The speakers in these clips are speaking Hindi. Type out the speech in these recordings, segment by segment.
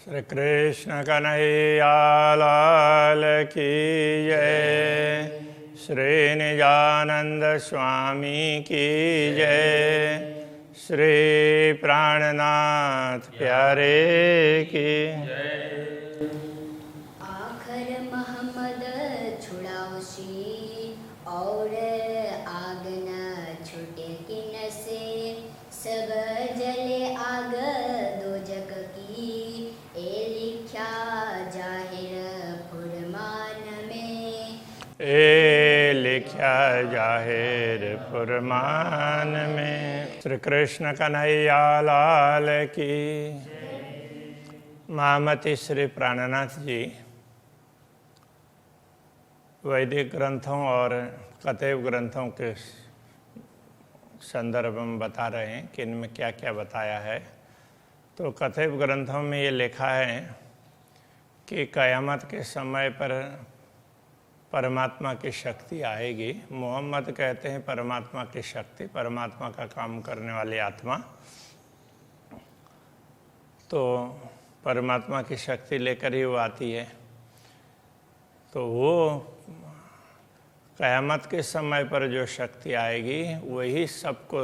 श्री कृष्ण कन्हैया लाल की जय। श्री निजानंद स्वामी की जय। श्री प्राणनाथ प्यारे की जय। आखर मोहम्मद छुड़ावशी और आग न छूटे किन से, सब जले आग दो जग की, ए लिख्या जाहिर फुरमान में। ए लिख्या जाहिर फुरमान में। श्री कृष्ण कन्हैया लाल की। महामती श्री प्राणनाथ जी वैदिक ग्रंथों और कथेव ग्रंथों के संदर्भ में बता रहे हैं कि इनमें क्या क्या बताया है। तो कथेव ग्रंथों में ये लिखा है कि क़यामत के समय पर परमात्मा की शक्ति आएगी। मोहम्मद कहते हैं परमात्मा की शक्ति, परमात्मा का काम करने वाली आत्मा। तो परमात्मा की शक्ति लेकर ही वो आती है। तो वो क़यामत के समय पर जो शक्ति आएगी वही सबको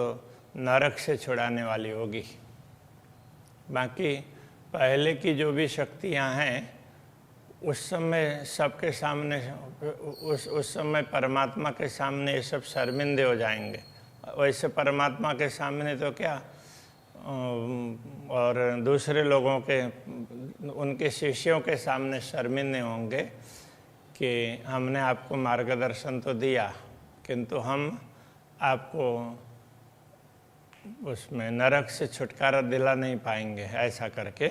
नरक से छुड़ाने वाली होगी। बाकी पहले की जो भी शक्तियां हैं उस समय सबके सामने उस समय परमात्मा के सामने ये सब शर्मिंदे हो जाएंगे। वैसे परमात्मा के सामने तो क्या और दूसरे लोगों के उनके शिष्यों के सामने शर्मिंदे होंगे कि हमने आपको मार्गदर्शन तो दिया किंतु हम आपको उसमें नरक से छुटकारा दिला नहीं पाएंगे। ऐसा करके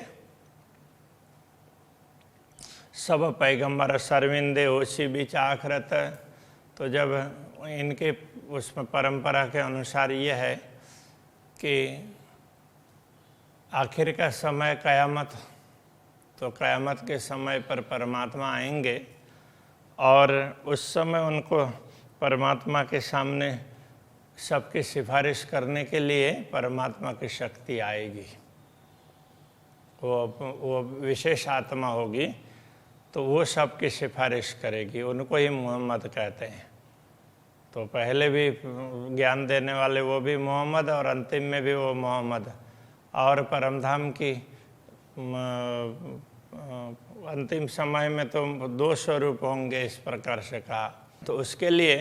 सब पैगंबर शर्मिंदे होशी बीच आखरत। तो जब इनके उसमें परंपरा के अनुसार ये है कि आखिर का समय क़यामत, तो क़यामत के समय पर परमात्मा आएंगे और उस समय उनको परमात्मा के सामने सबकी सिफारिश करने के लिए परमात्मा की शक्ति आएगी। वो विशेष आत्मा होगी तो वो सबकी सिफारिश करेगी। उनको ही मोहम्मद कहते हैं। तो पहले भी ज्ञान देने वाले वो भी मोहम्मद और अंतिम में भी वो मोहम्मद। और परमधाम की अंतिम समय में तो 2 स्वरूप होंगे इस प्रकार से कहा। तो उसके लिए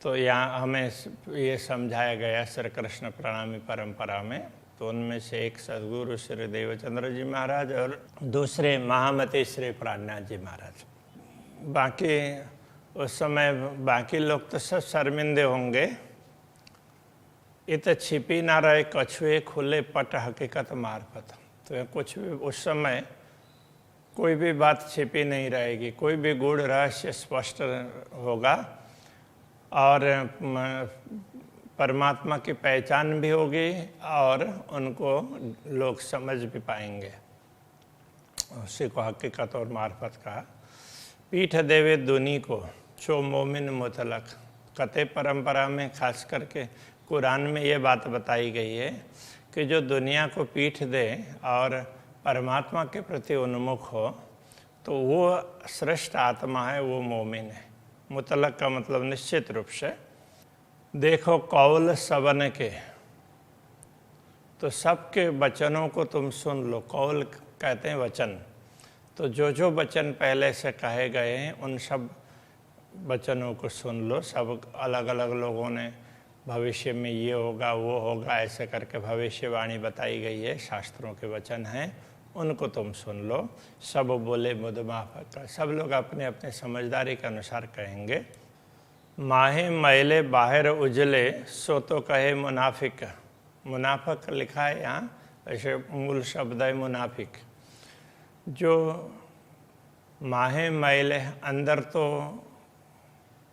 तो यहाँ हमें ये समझाया गया श्री कृष्ण प्रणामी परंपरा में। तो उनमें से एक सद्गुरु श्री देवचंद्र जी महाराज और दूसरे महामती श्री प्राणनाथ जी महाराज। बाकी उस समय बाकी लोग तो सब शर्मिंदे होंगे। इत छिपी ना रहे कछुए खुले पट हकीकत मार्फत। तो कुछ भी उस समय कोई भी बात छिपी नहीं रहेगी, कोई भी गूढ़ रहस्य स्पष्ट होगा और परमात्मा की पहचान भी होगी और उनको लोग समझ भी पाएंगे। उसी को हकीकत और मार्फत कहा। पीठ देवे दुनी को छो मोमिन मुतलक। कथे परंपरा में खास करके कुरान में ये बात बताई गई है कि जो दुनिया को पीठ दे और परमात्मा के प्रति उन्मुख हो तो वो श्रेष्ठ आत्मा है, वो मोमिन है। मुतलक का मतलब निश्चित रूप से। देखो कौल सबन के, तो सबके वचनों को तुम सुन लो। कौल कहते हैं वचन। तो जो जो वचन पहले से कहे गए हैं उन सब वचनों को सुन लो। सब अलग अलग लोगों ने भविष्य में ये होगा वो होगा ऐसे करके भविष्यवाणी बताई गई है। शास्त्रों के वचन हैं, उनको तुम सुन लो। सब बोले मुद माफ़। सब लोग अपने अपने समझदारी के अनुसार कहेंगे। माहे मैले बाहर उजले सो तो कहे मुनाफिक। मुनाफिक लिखा है यहाँ, ऐसे मूल शब्द है मुनाफिक। जो माहे मैले अंदर तो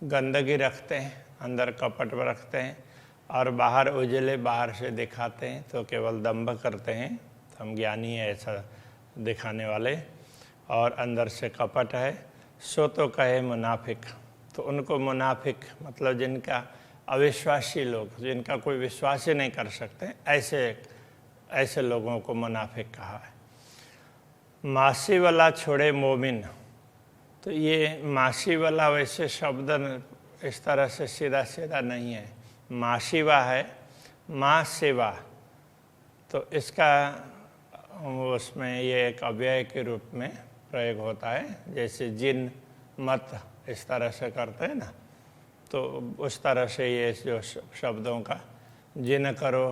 गंदगी रखते हैं, अंदर कपट रखते हैं और बाहर उजले, बाहर से दिखाते हैं तो केवल दंभ करते हैं। हम ज्ञानी है ऐसा दिखाने वाले, और अंदर से कपट है। सो तो कहे मुनाफिक। तो उनको मुनाफिक मतलब जिनका अविश्वासी लोग, जिनका कोई विश्वास ही नहीं कर सकते, ऐसे लोगों को मुनाफिक कहा है। मासी वाला छोड़े मोमिन, तो ये मासी वाला वैसे शब्द इस तरह से सीधा सीधा नहीं है, माशिवा है, माँ सेवा, तो इसका उसमें ये एक अव्यय के रूप में प्रयोग होता है, जैसे जिन मत इस तरह से करते हैं ना, तो उस तरह से ये जो शब्दों का जिन करो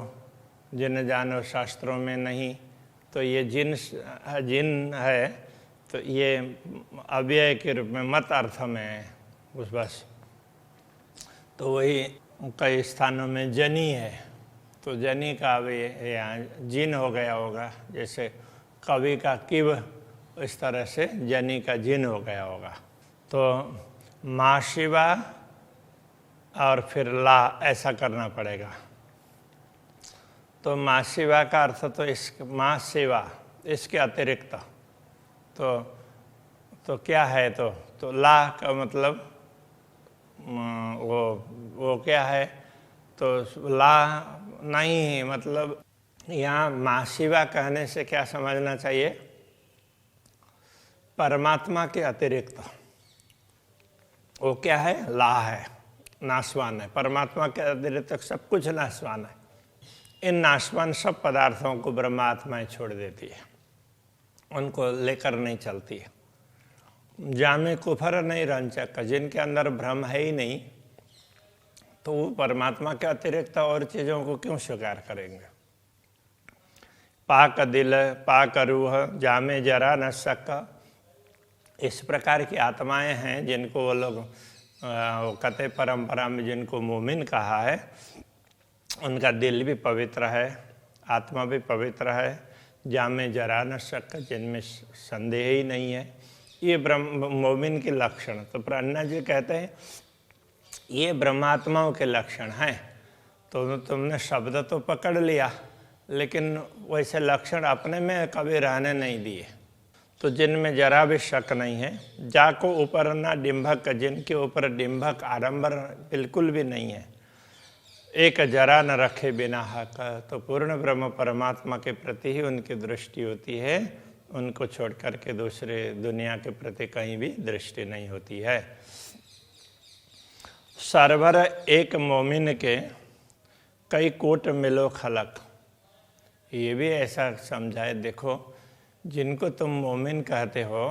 जिन जानो शास्त्रों में नहीं, तो ये जिन है, तो ये अव्यय के रूप में मत अर्थ में है उस बस। तो वही कई स्थानों में जनी है, तो जनी का भी यहाँ जिन हो गया होगा, जैसे कवि का किव, इस तरह से जनी का जिन हो गया होगा। तो माँ शिवा और फिर ला ऐसा करना पड़ेगा। तो माँ शिवा का अर्थ तो इस माँ सेवा, इसके अतिरिक्त तो क्या है, तो ला का मतलब वो क्या है, तो ला नहीं, मतलब यहाँ माँ शिवा कहने से क्या समझना चाहिए, परमात्मा के अतिरिक्त वो क्या है, ला है, नाशवान है। परमात्मा के अतिरिक्त सब कुछ नाशवान है। इन नाशवान सब पदार्थों को ब्रह्मात्माएं छोड़ देती है, उनको लेकर नहीं चलती है। जामे कुफर नहीं रंचक, जिनके अंदर भ्रम है ही नहीं, तो वो परमात्मा के अतिरिक्त और चीज़ों को क्यों स्वीकार करेंगे। पाक दिल पाक रूह जामे जरा न सका, इस प्रकार की आत्माएं हैं जिनको वो लोग कते परंपरा में जिनको मोमिन कहा है, उनका दिल भी पवित्र है, आत्मा भी पवित्र है, जामे जरा न सका, जिनमें संदेह ही नहीं है। ये मोमिन के लक्षण, तो प्रज्ञा जी कहते हैं ये ब्रह्मात्माओं के लक्षण हैं। तो तुमने शब्द तो पकड़ लिया, लेकिन वैसे लक्षण अपने में कभी रहने नहीं दिए। तो जिनमें जरा भी शक नहीं है, जाको ऊपर ना डिंभक, जिनके ऊपर डिंभक आडंबर बिल्कुल भी नहीं है, एक जरा न रखे बिना हक, तो पूर्ण ब्रह्म परमात्मा के प्रति ही उनकी दृष्टि होती है, उनको छोड़ करके दूसरे दुनिया के प्रति कहीं भी दृष्टि नहीं होती है। सरवर एक मोमिन के कई कोट मिलो खलक, ये भी ऐसा समझाए, देखो जिनको तुम मोमिन कहते हो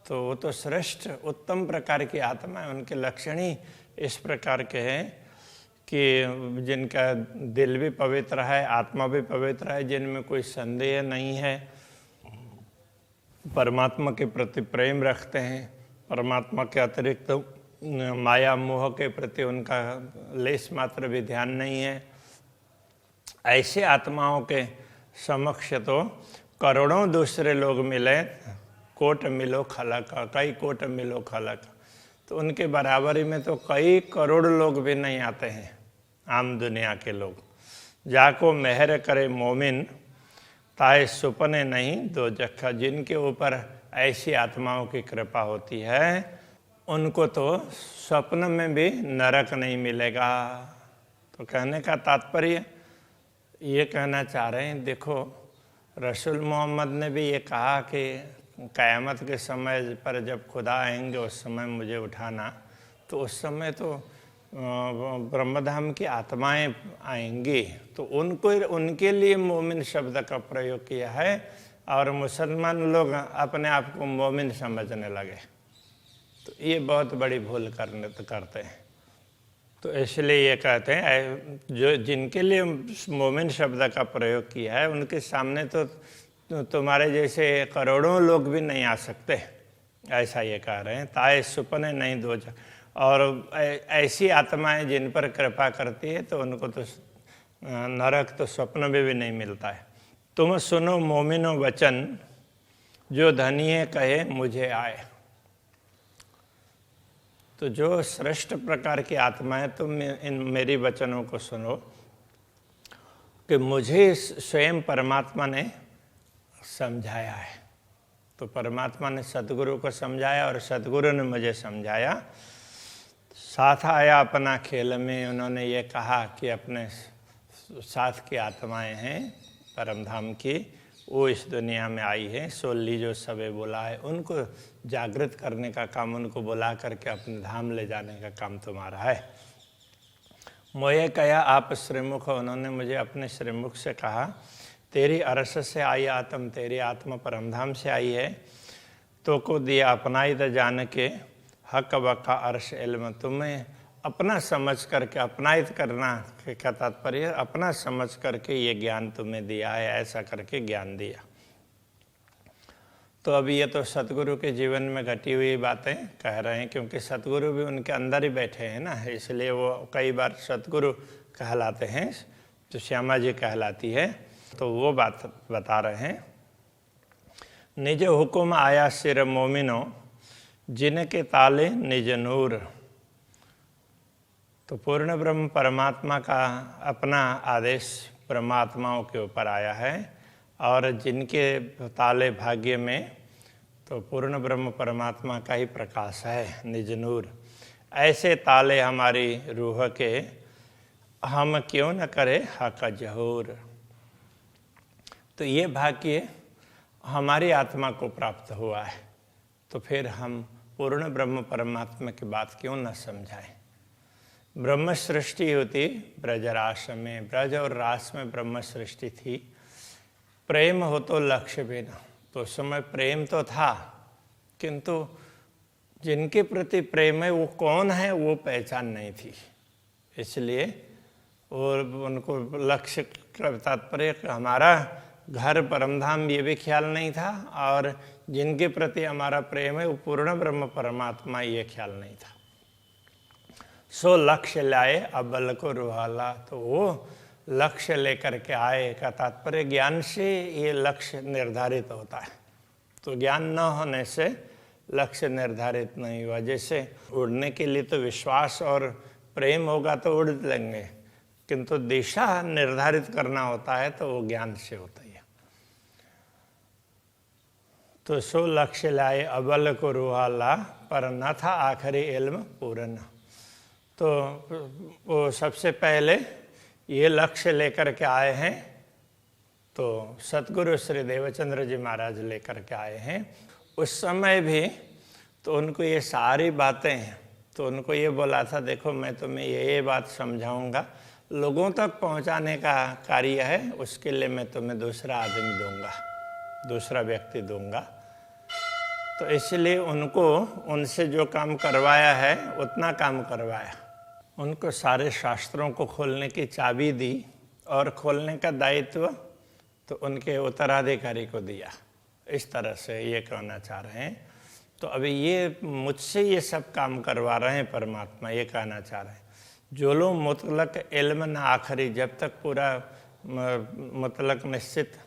तो वो तो श्रेष्ठ उत्तम प्रकार की आत्मा है, उनके लक्षण ही इस प्रकार के हैं कि जिनका दिल भी पवित्र है, आत्मा भी पवित्र है, जिनमें कोई संदेह नहीं है, परमात्मा के प्रति प्रेम रखते हैं, परमात्मा के अतिरिक्त माया मोह के प्रति उनका लेश मात्र भी ध्यान नहीं है। ऐसे आत्माओं के समक्ष तो करोड़ों दूसरे लोग मिले, कोट मिलो खलक, कई कोट मिलो खलक, तो उनके बराबरी में तो कई करोड़ लोग भी नहीं आते हैं, आम दुनिया के लोग। जाको मेहर करे मोमिन ताए सुपने नहीं दो जखा, जिनके ऊपर ऐसी आत्माओं की कृपा होती है उनको तो स्वप्न में भी नरक नहीं मिलेगा। तो कहने का तात्पर्य ये कहना चाह रहे हैं, देखो रसूल मोहम्मद ने भी ये कहा कि क़यामत के समय पर जब खुदा आएंगे उस समय मुझे उठाना, तो उस समय तो ब्रह्मधाम की आत्माएं आएंगी, तो उनको उनके लिए मोमिन शब्द का प्रयोग किया है, और मुसलमान लोग अपने आप को मोमिन समझने लगे, तो ये बहुत बड़ी भूल करते हैं। तो इसलिए ये कहते हैं जो जिनके लिए मोमिन शब्द का प्रयोग किया है उनके सामने तो तुम्हारे जैसे करोड़ों लोग भी नहीं आ सकते, ऐसा ये कह रहे हैं। ताए सुपने नहीं दो, और ऐसी आत्माएं जिन पर कृपा करती है तो उनको तो नरक तो स्वप्न में भी नहीं मिलता है। तुम सुनो मोमिनो वचन, जो धनी कहे मुझे आए, तो जो श्रेष्ठ प्रकार की आत्मा है तुम इन मेरी वचनों को सुनो कि मुझे स्वयं परमात्मा ने समझाया है। तो परमात्मा ने सतगुरु को समझाया और सतगुरु ने मुझे समझाया, साथ आया अपना खेल में। उन्होंने ये कहा कि अपने साथ की आत्माएं हैं परमधाम की, वो इस दुनिया में आई है। सो लीजो सबे बुला है, उनको जागृत करने का काम, उनको बुला करके अपने धाम ले जाने का काम तुम्हारा है। मोये कया आप श्रीमुख, उन्होंने मुझे अपने श्रीमुख से कहा, तेरी अरस से आई आत्म, तेरी आत्मा परमधाम से आई है। तो को दिया अपनाई त जान के, हक बका अर्श इल्म, तुम्हें अपना समझ करके, अपनायत करना का तात्पर्य अपना समझ करके ये ज्ञान तुम्हें दिया है, ऐसा करके ज्ञान दिया। तो अभी ये तो सतगुरु के जीवन में घटी हुई बातें कह रहे हैं, क्योंकि सतगुरु भी उनके अंदर ही बैठे हैं ना, इसलिए वो कई बार सतगुरु कहलाते हैं, तो श्यामा जी कहलाती है। तो वो बात बता रहे हैं। निज हुकुम आया सिर मोमिनो, जिनके ताले निज नूर। तो पूर्ण ब्रह्म परमात्मा का अपना आदेश परमात्माओं के ऊपर आया है, और जिनके ताले भाग्य में तो पूर्ण ब्रह्म परमात्मा का ही प्रकाश है, निज नूर। ऐसे ताले हमारी रूह के, हम क्यों न करें हक जहूर। तो ये भाग्य हमारी आत्मा को प्राप्त हुआ है, तो फिर हम पूर्ण ब्रह्म परमात्मा की बात क्यों न समझाएं। ब्रह्म सृष्टि होती ब्रजरास में, ब्रज और रास में ब्रह्म सृष्टि थी। प्रेम हो तो लक्ष्य बिना, तो उस समय प्रेम तो था, किंतु जिनके प्रति प्रेम है वो कौन है वो पहचान नहीं थी, इसलिए और उनको लक्ष्य का तात्पर्य हमारा घर परमधाम ये भी ख्याल नहीं था, और जिनके प्रति हमारा प्रेम है वो पूर्ण ब्रह्म परमात्मा ये ख्याल नहीं था। सो लक्ष्य लाए अबल को रुहाला, तो वो लक्ष्य लेकर के आए का तात्पर्य ज्ञान से ये लक्ष्य निर्धारित होता है। तो ज्ञान न होने से लक्ष्य निर्धारित नहीं हुआ। जैसे उड़ने के लिए तो विश्वास और प्रेम होगा तो उड़ लेंगे, किंतु दिशा निर्धारित करना होता है तो वो ज्ञान से होता है। तो सो लक्ष्य लाए अबल को रुहाला, पर न था आखिरी इल्म पूर्ण। तो वो सबसे पहले ये लक्ष्य लेकर के आए हैं, तो सतगुरु श्री देवचंद्र जी महाराज लेकर के आए हैं। उस समय भी तो उनको ये सारी बातें, तो उनको ये बोला था, देखो मैं तुम्हें ये बात समझाऊंगा, लोगों तक पहुंचाने का कार्य है, उसके लिए मैं तुम्हें दूसरा आदमी दूंगा, दूसरा व्यक्ति दूंगा। तो इसलिए उनको उनसे जो काम करवाया है उतना काम करवाया। उनको सारे शास्त्रों को खोलने की चाबी दी, और खोलने का दायित्व तो उनके उत्तराधिकारी को दिया। इस तरह से ये कहना चाह रहे हैं। तो अभी ये मुझसे ये सब काम करवा रहे हैं परमात्मा, ये कहना चाह रहे हैं। जो लोग मुतलक इल्म न आखिरी, जब तक पूरा मुतलक निश्चित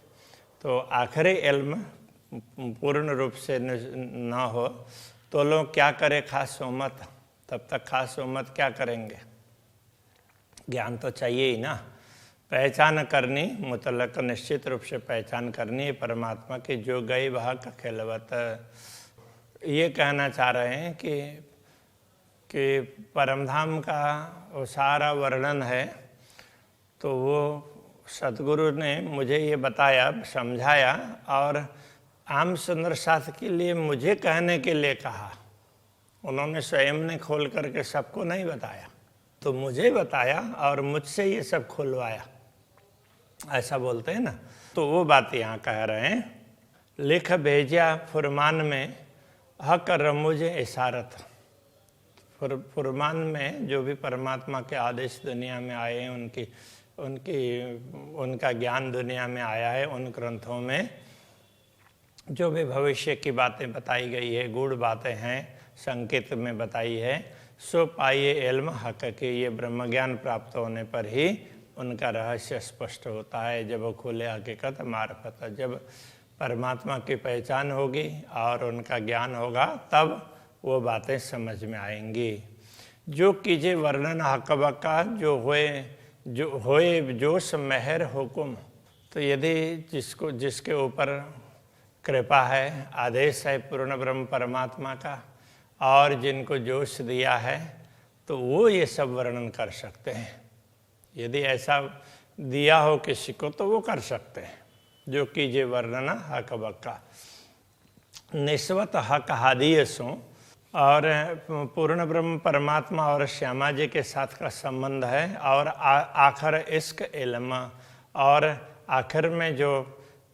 तो आखिरी इल्म पूर्ण रूप से न हो, तो लोग क्या करें खास उम्मत, तब तक खास उम्मत क्या करेंगे। ज्ञान तो चाहिए ही ना, पहचान करनी, मुतलक निश्चित रूप से पहचान करनी है परमात्मा की, जो गई वह का खिलवत। ये कहना चाह रहे हैं कि परमधाम का वो सारा वर्णन है, तो वो सतगुरु ने मुझे ये बताया, समझाया, और आम सुंदर साथ के लिए मुझे कहने के लिए कहा। उन्होंने स्वयं ने खोल करके सबको नहीं बताया, तो मुझे बताया और मुझसे ये सब खुलवाया, ऐसा बोलते हैं ना। तो वो बात यहाँ कह रहे हैं। लिख भेजा फुरमान में, हक रमुज इशारत। फुरमान में जो भी परमात्मा के आदेश दुनिया में आए हैं, उनका ज्ञान दुनिया में आया है, उन ग्रंथों में जो भी भविष्य की बातें बताई गई है, गूढ़ बातें हैं, संकेत में बताई है, सो पाइए इल्म हक के। ये ब्रह्म ज्ञान प्राप्त होने पर ही उनका रहस्य स्पष्ट होता है, जब वो खुले हकीकत मार्फत। जब परमात्मा की पहचान होगी और उनका ज्ञान होगा, तब वो बातें समझ में आएंगी। जो कीजिए वर्णन हकबक का, जो होए जोश मेहर हुकुम। तो यदि जिसके ऊपर कृपा है, आदेश है पूर्ण ब्रह्म परमात्मा का, और जिनको जोश दिया है, तो वो ये सब वर्णन कर सकते हैं। यदि ऐसा दिया हो किसी को तो वो कर सकते हैं, जो कीजिए वर्णना हक बक्का। निस्वत हक हादियसों और पूर्ण ब्रह्म परमात्मा और श्यामा जी के साथ का संबंध है, और आखिर इश्क इल्म, और आखिर में जो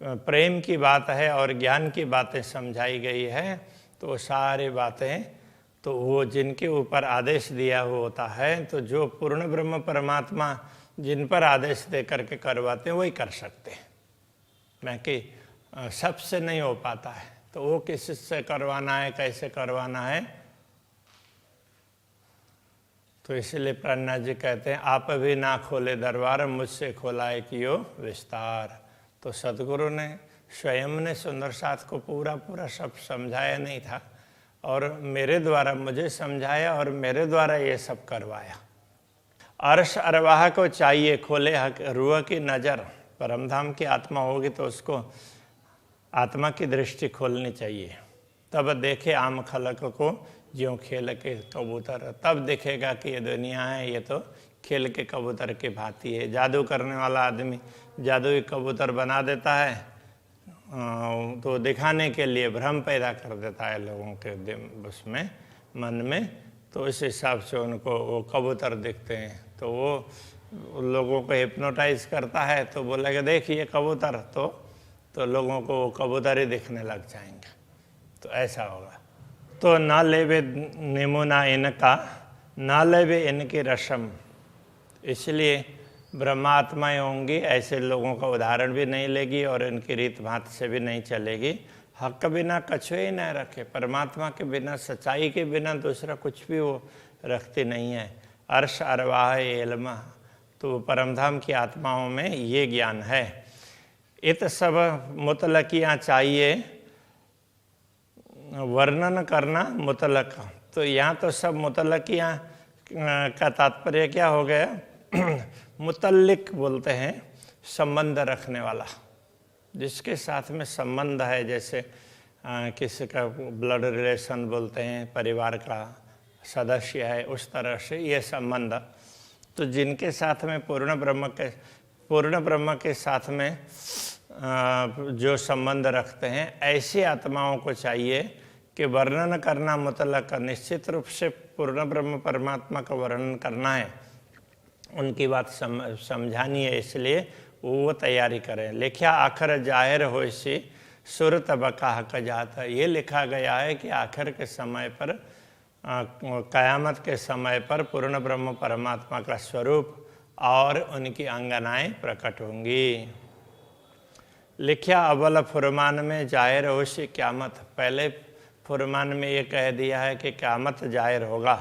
प्रेम की बात है और ज्ञान की बातें समझाई गई है, तो सारी बातें तो वो जिनके ऊपर आदेश दिया हुआ होता है, तो जो पूर्ण ब्रह्म परमात्मा जिन पर आदेश दे करके करवाते हैं वही कर सकते हैं, मैं कि सबसे नहीं हो पाता है। तो वो किस से करवाना है, कैसे करवाना है, तो इसलिए प्रज्ञा जी कहते हैं आप भी ना खोले दरबार, मुझसे खोला है कियो विस्तार। तो सदगुरु ने स्वयं ने सुंदर साथ को पूरा पूरा सब समझाया नहीं था, और मेरे द्वारा मुझे समझाया और मेरे द्वारा ये सब करवाया। अर्श अरवाह को चाहिए खोले हक रूह की नज़र। परमधाम की आत्मा होगी तो उसको आत्मा की दृष्टि खोलनी चाहिए, तब देखे आम खलक को ज्यों खेल के कबूतर। तब दिखेगा कि ये दुनिया है, ये तो खेल के कबूतर की भांति है। जादू करने वाला आदमी जादुई कबूतर बना देता है, तो दिखाने के लिए भ्रम पैदा कर देता है लोगों के उसमें मन में, तो इस हिसाब से उनको वो कबूतर दिखते हैं। तो वो लोगों को हिप्नोटाइज करता है, तो बोलेगा देखिए कबूतर, तो लोगों को वो कबूतर ही दिखने लग जाएंगे। तो ऐसा होगा। तो ना लेवे नमूना इनका, ना लेवे इनकी रस्म। इसलिए ब्रह्मात्माएँ होंगी, ऐसे लोगों का उदाहरण भी नहीं लेगी और इनकी रीत भात से भी नहीं चलेगी। हक के बिना कछुए ही न रखे, परमात्मा के बिना, सच्चाई के बिना दूसरा कुछ भी वो रखती नहीं है। अर्श अरवाह इल्म, तो परमधाम की आत्माओं में ये ज्ञान है। इत सब मुतलकियाँ चाहिए वर्णन करना मुतलक। तो यहाँ तो सब मुतलकियाँ का तात्पर्य क्या हो गया, मुतल्लिक बोलते हैं संबंध रखने वाला, जिसके साथ में संबंध है। जैसे किसी का ब्लड रिलेशन बोलते हैं, परिवार का सदस्य है, उस तरह से ये संबंध। तो जिनके साथ में पूर्ण ब्रह्म के साथ में जो संबंध रखते हैं, ऐसी आत्माओं को चाहिए कि वर्णन करना मुतलक, निश्चित रूप से पूर्ण ब्रह्म परमात्मा का वर्णन करना है, उनकी बात समझानी है, इसलिए वो तैयारी करें। लिखा आखिर जाहिर हो सी सुर तबका हक जाता। ये लिखा गया है कि आखिर के समय पर, क़यामत के समय पर पूर्ण ब्रह्म परमात्मा का स्वरूप और उनकी अंगनाएं प्रकट होंगी। लिखा अव्वल फुरमान में जाहिर हो सी क़यामत। पहले फुरमान में ये कह दिया है कि क़यामत जाहिर होगा।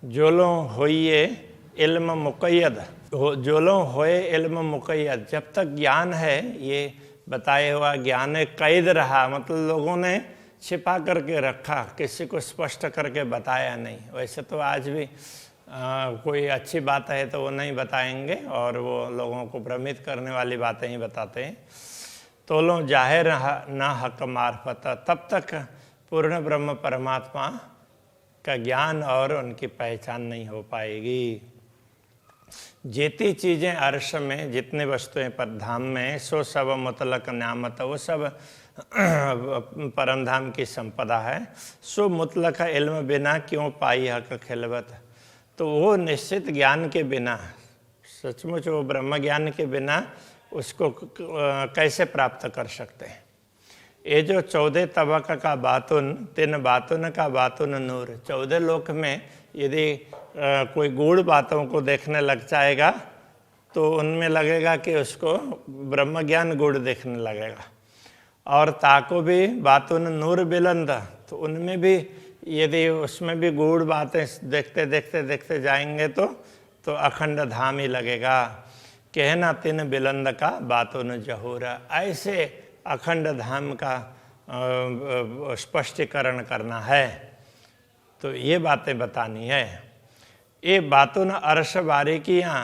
जोलो होइए इल्म मुक़य्यद, जोलो होए इल्म मुक़य्यद। जब तक ज्ञान है, ये बताया हुआ ज्ञान कैद रहा, मतलब लोगों ने छिपा करके रखा, किसी को स्पष्ट करके बताया नहीं। वैसे तो आज भी कोई अच्छी बात है तो वो नहीं बताएंगे, और वो लोगों को भ्रमित करने वाली बातें ही बताते हैं। तो लो जाहिर ना हक मार्फत, तब तक पूर्ण ब्रह्म परमात्मा का ज्ञान और उनकी पहचान नहीं हो पाएगी। जितनी चीज़ें अर्श में, जितने वस्तुएं पर धाम में, सो सब मुतलक न्यामत, वो सब परमधाम की संपदा है। सो मुतलक इल्म बिना क्यों पाई हक खिलवत। तो वो निश्चित ज्ञान के बिना, सचमुच वो ब्रह्म ज्ञान के बिना उसको कैसे प्राप्त कर सकते हैं। ये जो 14 तबक का बातुन, 3 बातुन का बातुन नूर। 14 लोक में यदि कोई गूढ़ बातों को देखने लग जाएगा तो उनमें लगेगा कि उसको ब्रह्म ज्ञान गूढ़ देखने लगेगा। और ताको भी बातुन नूर बिलंद, तो उनमें भी यदि उसमें भी गूढ़ बातें देखते देखते देखते जाएंगे तो अखंड धाम ही लगेगा। कहना 3 बिलंद का बातुन जहूरा। ऐसे अखंड धाम का स्पष्टीकरण करना है, तो ये बातें बतानी है। ये बातुन अर्श बारीकियाँ,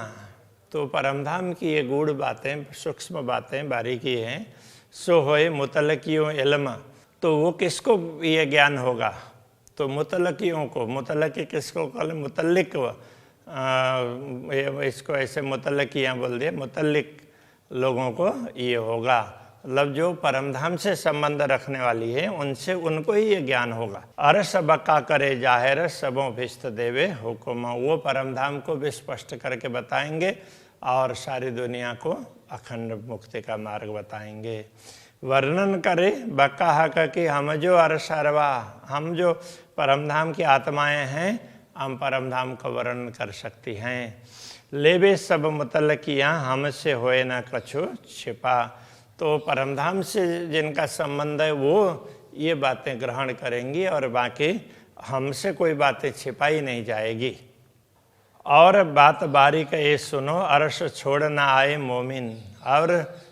तो परमधाम की ये गूढ़ बातें, सूक्ष्म बातें, बारीकी हैं। सो होए मुतलकियों इल्म, तो वो किसको ये ज्ञान होगा, तो मुतलकियों को। मुतलकी किसको कहते, मुतल्लिक। इसको ऐसे मुतलकियाँ बोल दिए, मुतल्लिक लोगों को ये होगा। मतलब जो परमधाम से संबंध रखने वाली है उनसे उनको ही ये ज्ञान होगा। अरस बक्का करे जाहिर सबों भिस्त देवे हुकुम, वो परमधाम को भी स्पष्ट करके बताएंगे और सारी दुनिया को अखंड मुक्ति का मार्ग बताएंगे। वर्णन करे बक्का हक कि हम जो अरसरवा, हम जो परमधाम की आत्माएं हैं, हम परमधाम का वर्णन कर सकती हैं। लेवे सब मुतल किया हमसे होए न कछु छिपा, तो परमधाम से जिनका संबंध है वो ये बातें ग्रहण करेंगी और बाकी हमसे कोई बातें छिपाई नहीं जाएगी। और बात बारी का ये सुनो अरस छोड़ ना आए मोमिन, और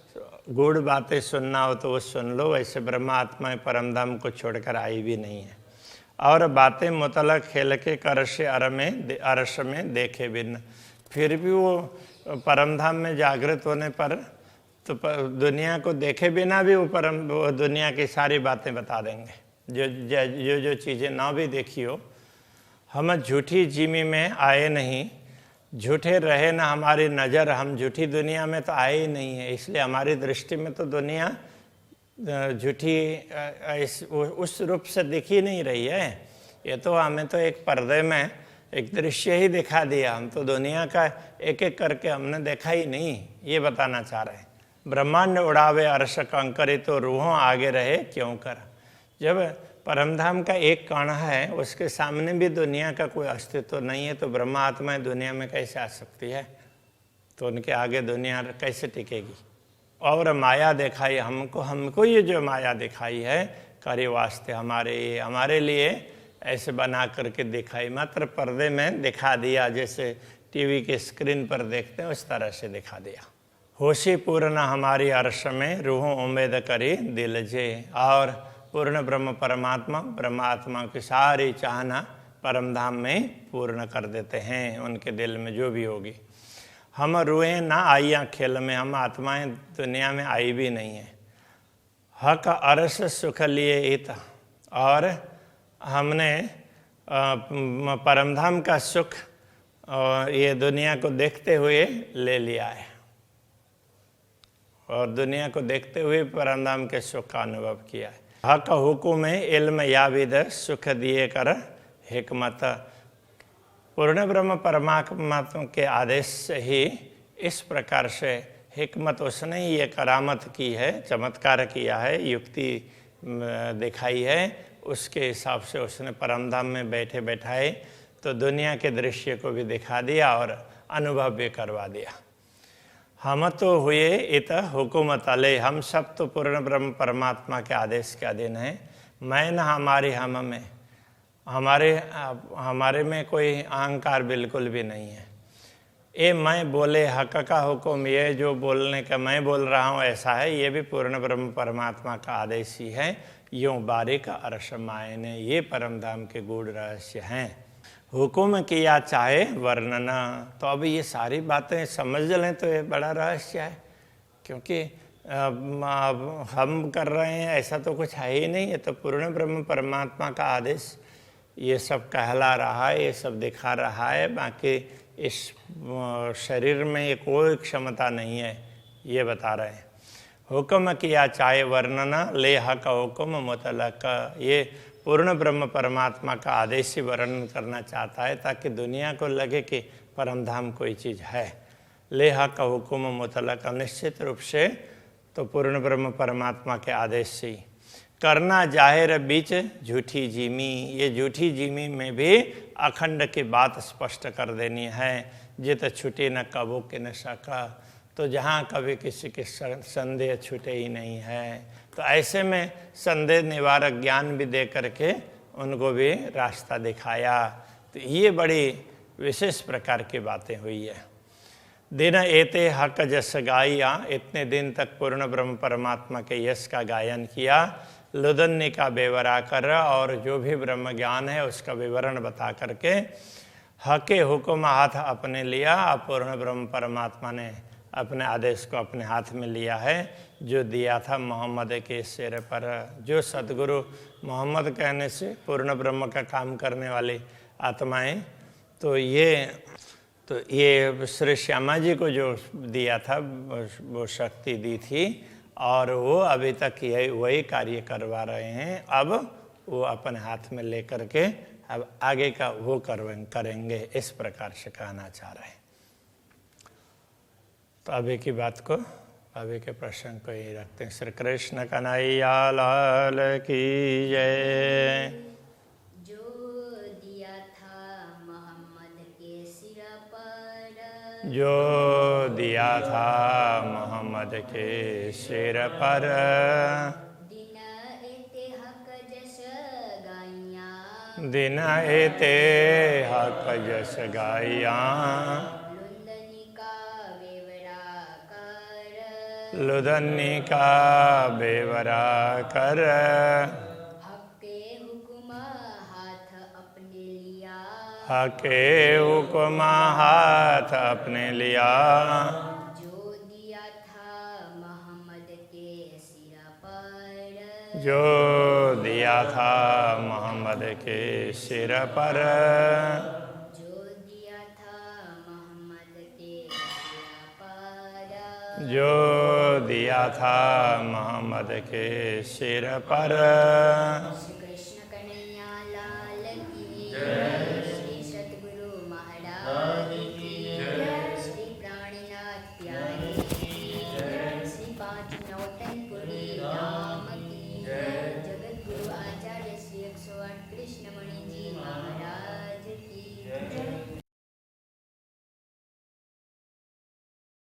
गूढ़ बातें सुनना हो तो वो सुन लो, वैसे ब्रह्मात्मा परमधाम को छोड़कर आई भी नहीं है। और बातें मुतलक खेल के करश अरस में देखे बिन, फिर भी वो परमधाम में जागृत होने पर तो दुनिया को देखे बिना भी वो दुनिया की सारी बातें बता देंगे, जो चीज़ें ना भी देखी हो। हम झूठी जिमी में आए नहीं, झूठे रहे ना हमारी नज़र, हम झूठी दुनिया में तो आए ही नहीं है, इसलिए हमारी दृष्टि में तो दुनिया झूठी उस रूप से दिख ही नहीं रही है। ये तो हमें तो एक पर्दे में एक दृश्य ही दिखा दिया, हम तो दुनिया का एक एक करके हमने देखा ही नहीं, ये बताना चाह रहे हैं। ब्रह्मांड उड़ावे अर्श कंकरे तो रूहों आगे रहे क्यों कर, जब परमधाम का एक कण है उसके सामने भी दुनिया का कोई अस्तित्व नहीं है, तो ब्रह्मा आत्माएं दुनिया में कैसे आ सकती है, तो उनके आगे दुनिया कैसे टिकेगी। और माया दिखाई हमको ये जो माया दिखाई है करे वास्ते हमारे लिए ऐसे बना करके दिखाई, मात्र पर्दे में दिखा दिया, जैसे टीवी के स्क्रीन पर देखते हैं उस तरह से दिखा दिया। होशी पूर्ण हमारी अर्श में रूहों उम्मीद करी दिल जे, और पूर्ण ब्रह्म परमात्मा की सारी चाहना परमधाम में पूर्ण कर देते हैं उनके दिल में जो भी होगी। हम रूहें ना आइयाँ खेल में, हम आत्माएं दुनिया में आई भी नहीं है। हक अरस सुख लिए इत, और हमने परमधाम का सुख ये दुनिया को देखते हुए ले लिया है, और दुनिया को देखते हुए परमधाम के सुख का अनुभव किया है। हक हुकुम इल्म याविद सुख दिए कर हिकमत, पूर्ण ब्रह्म परमात्मा के आदेश से ही इस प्रकार से हिकमत उसने ये करामत की है, चमत्कार किया है, युक्ति दिखाई है, उसके हिसाब से उसने परमधाम में बैठे बैठाए तो दुनिया के दृश्य को भी दिखा दिया और अनुभव भी करवा दिया। हम तो हुए इत हुकुमत अले, हम सब तो पूर्ण ब्रह्म परमात्मा के आदेश के अधीन हैं। मैं न हमारी हम में, हमारे में कोई अहंकार बिल्कुल भी नहीं है। ये मैं बोले हक का हुक्म, ये जो बोलने का मैं बोल रहा हूँ ऐसा है, ये भी पूर्ण ब्रह्म परमात्मा का आदेश ही है। यूँ बारीक अर्श मायने, ये परमधाम के गूढ़ रहस्य हैं। हुकुम किया चाहे वर्णना, तो अब ये सारी बातें समझ लें तो ये बड़ा रहस्य है, क्योंकि हम कर रहे हैं ऐसा तो कुछ है ही नहीं, ये तो पूर्ण ब्रह्म परमात्मा का आदेश ये सब कहला रहा है, ये सब दिखा रहा है। बाकी इस शरीर में ये कोई क्षमता नहीं है, ये बता रहे हैं। हुक्म किया चाहे वर्णना ले हक हुक्म मुतलक, ये पूर्ण ब्रह्म परमात्मा का आदेश ही वर्णन करना चाहता है ताकि दुनिया को लगे कि परमधाम कोई चीज़ है। ले हक हुक्म मुतलक, निश्चित रूप से तो पूर्ण ब्रह्म परमात्मा के आदेश से करना जाहिर बीच झूठी जीमी, ये झूठी जीमी में भी अखंड की बात स्पष्ट कर देनी है। जित छुटे न कबो के न सका, तो जहाँ कभी किसी के संदेह छूटे ही नहीं है, तो ऐसे में संदेह निवारक ज्ञान भी दे करके उनको भी रास्ता दिखाया। तो ये बड़ी विशेष प्रकार की बातें हुई है। दिन एते हक जस गाया, इतने दिन तक पूर्ण ब्रह्म परमात्मा के यश का गायन किया। लुदन्य का बेवरा कर, और जो भी ब्रह्म ज्ञान है उसका विवरण बता करके हके हुक्म हाथ अपने लिया। पूर्ण ब्रह्म परमात्मा ने अपने आदेश को अपने हाथ में लिया है, जो दिया था मोहम्मद के सिर पर। जो सदगुरु मोहम्मद कहने से पूर्ण ब्रह्म का काम करने वाली आत्माएं, तो ये श्री श्यामा जी को जो दिया था वो शक्ति दी थी, और वो अभी तक यही वही कार्य करवा रहे हैं। अब वो अपने हाथ में लेकर के अब आगे का वो करेंगे, इस प्रकार से कहना चाह रहे हैं। तो अभी की बात को, अभी के प्रश्न को ही रखते हैं। श्री कृष्ण कन्हैया लाल की जय। जो दिया था मोहम्मद के सिर पर, जो दिया था मोहम्मद के सिर पर, दिन एते हक जस गाइया, दिन एते हक जस गाइया, लुंदनी का बेवरा कर, लुदन्नी का बेवरा कर, हक के हुक्म हाथ अपने लिया, हके हुक्म हाथ अपने लिया, जो दिया था मोहम्मद के सिर पर, जो दिया था मोहम्मद के सिर पर, जो दिया था मोहम्मद के सिर पर, जो दिया था मोहम्मद के सिर पर,